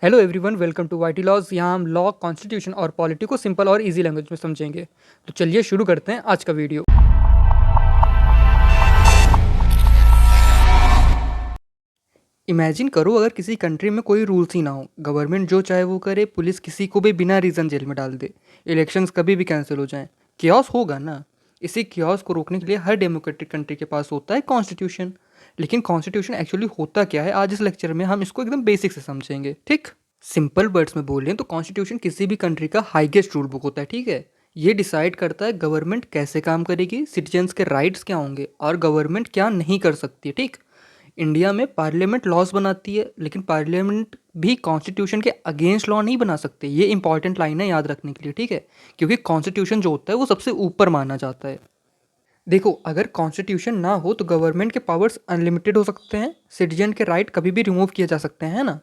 Hello everyone, welcome to YT Laws. यहाँ हम law, constitution और पॉलिटी को सिंपल और इजी लैंग्वेज में समझेंगे। तो चलिए शुरू करते हैं आज का वीडियो। इमेजिन करो अगर किसी कंट्री में कोई रूल्स ही ना हो, गवर्नमेंट जो चाहे वो करे, पुलिस किसी को भी बिना रीज़न जेल में डाल दे, इलेक्शंस कभी भी कैंसिल हो जाएं, कियोस होगा ना। इसी कियोस को रोकने के लिए हर डेमोक्रेटिक कंट्री के पास होता है कॉन्स्टिट्यूशन। लेकिन कॉन्स्टिट्यूशन एक्चुअली होता क्या है, आज इस लेक्चर में हम इसको एकदम बेसिक से समझेंगे। ठीक, सिंपल वर्ड्स में बोलें तो कॉन्स्टिट्यूशन किसी भी कंट्री का हाईएस्ट रूल बुक होता है। ठीक है, ये डिसाइड करता है गवर्नमेंट कैसे काम करेगी, सिटीजन्स के राइट्स क्या होंगे और गवर्नमेंट क्या नहीं कर सकती। ठीक, इंडिया में पार्लियामेंट लॉज बनाती है, लेकिन पार्लियामेंट भी कॉन्स्टिट्यूशन के अगेंस्ट लॉ नहीं बना सकते। ये इंपॉर्टेंट लाइन है याद रखने के लिए। ठीक है, क्योंकि कॉन्स्टिट्यूशन जो होता है वो सबसे ऊपर माना जाता है। देखो, अगर कॉन्स्टिट्यूशन ना हो तो गवर्नमेंट के पावर्स अनलिमिटेड हो सकते हैं, सिटीजन के राइट कभी भी रिमूव किए जा सकते हैं ना।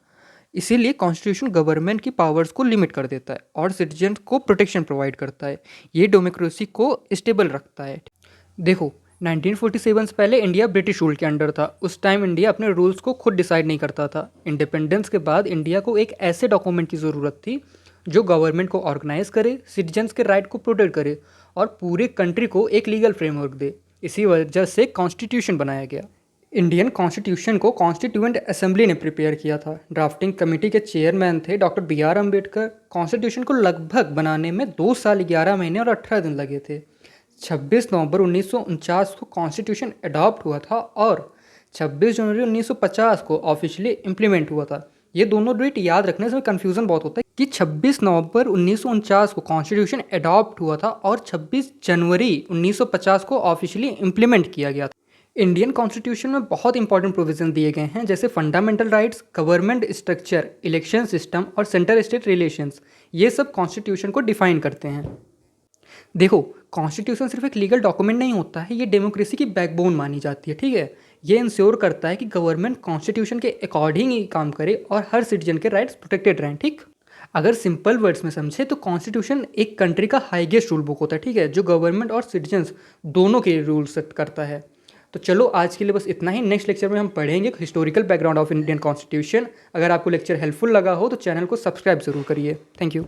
इसीलिए कॉन्स्टिट्यूशन गवर्नमेंट की पावर्स को लिमिट कर देता है और सिटीजन को प्रोटेक्शन प्रोवाइड करता है। ये डेमोक्रेसी को स्टेबल रखता है। देखो, 1947 से पहले इंडिया ब्रिटिश रूल के अंडर था। उस टाइम इंडिया अपने रूल्स को खुद डिसाइड नहीं करता था। इंडिपेंडेंस के बाद इंडिया को एक ऐसे डॉक्यूमेंट की ज़रूरत थी जो गवर्नमेंट को ऑर्गेनाइज करे, सिटीजन्स के राइट को प्रोटेक्ट करे और पूरे कंट्री को एक लीगल फ्रेमवर्क दे। इसी वजह से कॉन्स्टिट्यूशन बनाया गया। इंडियन कॉन्स्टिट्यूशन को कॉन्स्टिट्यूएंट असेंबली ने प्रिपेयर किया था। ड्राफ्टिंग कमेटी के चेयरमैन थे doctor B R Ambedkar. Constitution को लगभग बनाने में 2 साल 11 महीने और 18 दिन लगे थे। 26 नवंबर 1949 को कॉन्स्टिट्यूशन अडॉप्ट हुआ था और 26 जनवरी 1950 को ऑफिशियली इम्प्लीमेंट हुआ था। ये दोनों डेट याद रखने से कन्फ्यूज़न बहुत होता है कि 26 नवंबर 1949 को कॉन्स्टिट्यूशन अडॉप्ट हुआ था और 26 जनवरी 1950 को ऑफिशियली इम्प्लीमेंट किया गया था। इंडियन कॉन्स्टिट्यूशन में बहुत इंपॉर्टेंट प्रोविजन दिए गए हैं, जैसे fundamental rights, government structure, election system और सेंटर स्टेट रिलेशंस। ये सब कॉन्स्टिट्यूशन को डिफाइन करते हैं। देखो, कॉन्स्टिट्यूशन सिर्फ एक लीगल डॉक्यूमेंट नहीं होता है, ये डेमोक्रेसी की बैकबोन मानी जाती है। ठीक है, ये इंश्योर करता है कि गवर्नमेंट कॉन्स्टिट्यूशन के अकॉर्डिंग ही काम करे और हर सिटीजन के राइट्स प्रोटेक्टेड रहें। ठीक, अगर सिंपल वर्ड्स में समझे तो कॉन्स्टिट्यूशन एक कंट्री का हाईएस्ट रूल बुक होता है। ठीक है, जो गवर्नमेंट और सिटीजन्स दोनों के रूल सेट करता है। तो चलो आज के लिए बस इतना ही। नेक्स्ट लेक्चर में हम पढ़ेंगे historical background of Indian constitution. अगर आपको लेक्चर हेल्पफुल लगा हो तो चैनल को सब्सक्राइब जरूर करिए। Thank you.